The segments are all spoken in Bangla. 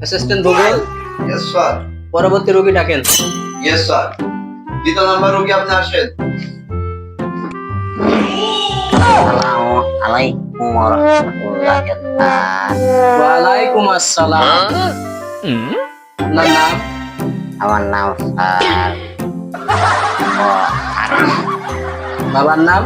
অ্যাসিস্ট্যান্ট ভূগোল, ইয়েস স্যার। পরবর্তী রোগী ডাকেন। Yes sir. দ্বিতীয় নাম্বার রোগী আপনি আসেন। আসসালামু আলাইকুম ওয়া রাহমাতুল্লাহি ওয়ালাইকুম আসসালাম। আপনার নাম? আমার নাম স্যার বাবার নাম?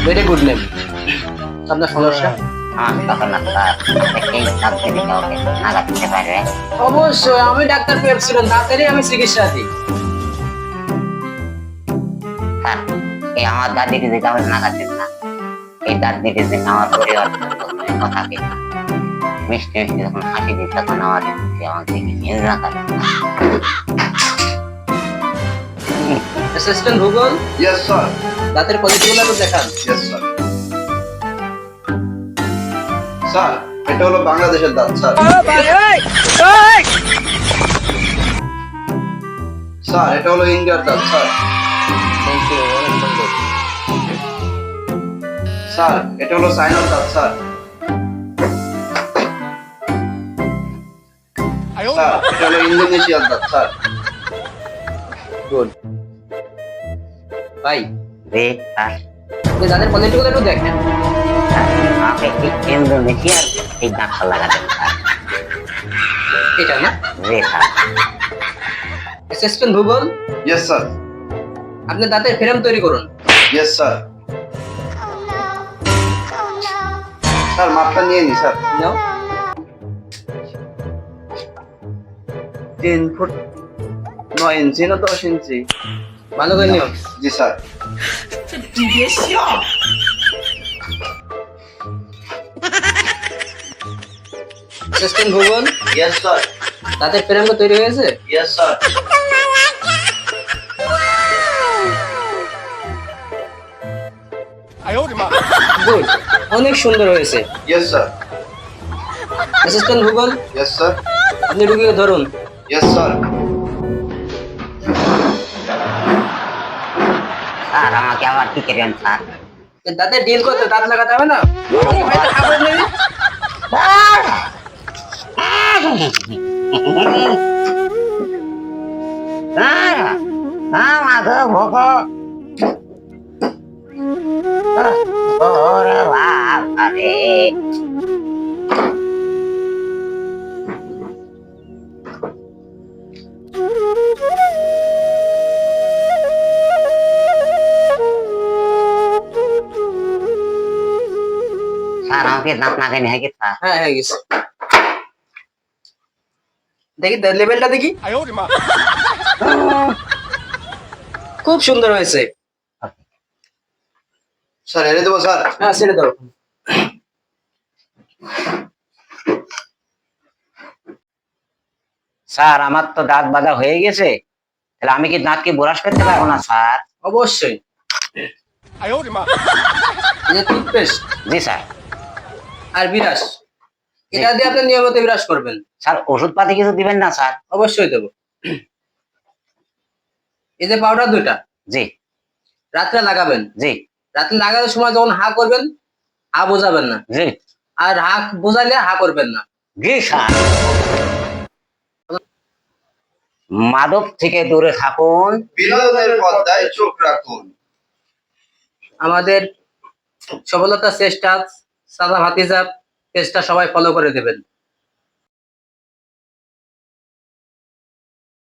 Very good name. আপনার সমস্যা? অবশ্যই, আমি ডাক্তার পেয়েছিলাম, ডাক্তারই আমি চিকিৎসা দিই। আমার দাদিকে যেটা আমি নাগাচ্ছেন না, এই দাদিকে যে আমার পরিবার কথা কিনা মিষ্টি মিষ্টি যখন হাসি দিই তখন আমার আমাকে ঘৃণা করে। অ্যাসিস্ট্যান্ট ভূগোল, ইয়েস স্যার। দাঁতের পজিটিভগুলো একটু দেখান। Yes sir. স্যার, এটা হলো বাংলাদেশের দাঁত স্যার। স্যার, এটা হলো ইন্ডিয়ার দাঁত স্যার। থ্যাংক ইউ, অনেক সুন্দর। স্যার, এটা হলো চায়নার দাঁত স্যার। স্যার, এটা হলো ইন্দোনেশিয়ার দাঁত স্যার। গুড। ভাই, রে স্যার, আপনি দাঁতের পজিটিভগুলো একটু দেখেন। আমাকে ইন্দোনেশিয়ার এই দাঁতটা লাগাতেন স্যার। এটা না? রে স্যার। অ্যাসিস্ট্যান্ট ভূগোল, ইয়েস স্যার। আপনি দাঁতের ফ্রেম তৈরি করুন। Yes sir. স্যার, মাপটা নিয়ে নি স্যার। নাও। 3 ফুট 9 ইঞ্চি না 10 ইঞ্চি? ভালো করে নিও। জি স্যার। অ্যাসিস্ট্যান্ট ভূগোল, ইয়েস স্যার। দাঁতের ফ্রেমটা তৈরি হয়েছে? Yes sir. গুড, অনেক সুন্দর হয়েছে। Yes sir. অ্যাসিস্ট্যান্ট ভূগোল, ইয়েস স্যার। আপনি রুগীকে ধরুন। Yes sir. স্যার আমাকে আবার কি করেন স্যার? দাঁতে ডিল করতে দাঁত লাগাতে হবে না? হয়তো খাবার নেবে। আমাকে ভোগো ওরে বাবা রে। স্যার আমাকে দাঁত না কেন হয়ে গেছে হ্যাঁ, হয়ে গেছে। দেখি লেভেলটা দেখি। খুব সুন্দর হয়েছে। স্যার, এনে দেবো স্যার? হ্যাঁ, ছেড়ে দাও। স্যার আমার তো দাঁত বাঁধা হয়ে গেছে, তাহলে আমি কি দাঁত কি ব্রাশ করতে পারবো না স্যার? অবশ্যই। এই যে টুথপেস্ট জি স্যার। আর বিরাস, এটা দিয়ে আপনি নিয়মিত বিরাস করবেন। স্যার ওষুধ পাতি কিছু দিবেন না স্যার? অবশ্যই দেবো। এই যে পাউডার দুইটা, জি রাত্রে লাগাবেন। জি রাত্রে লাগানোর সময় যখন হা করবেন, হা বোঝাবেন না। জি আর হা বোঝালে হা করবেন না। জি স্যার। মাদক থেকে দূরে থাকুন, বিনোদনের পর্দায় চোখ রাখুন। আমাদের সফলতার চেষ্টা, সাদা ভাতিজা চেষ্টা সবাই ফলো করে দেবেন।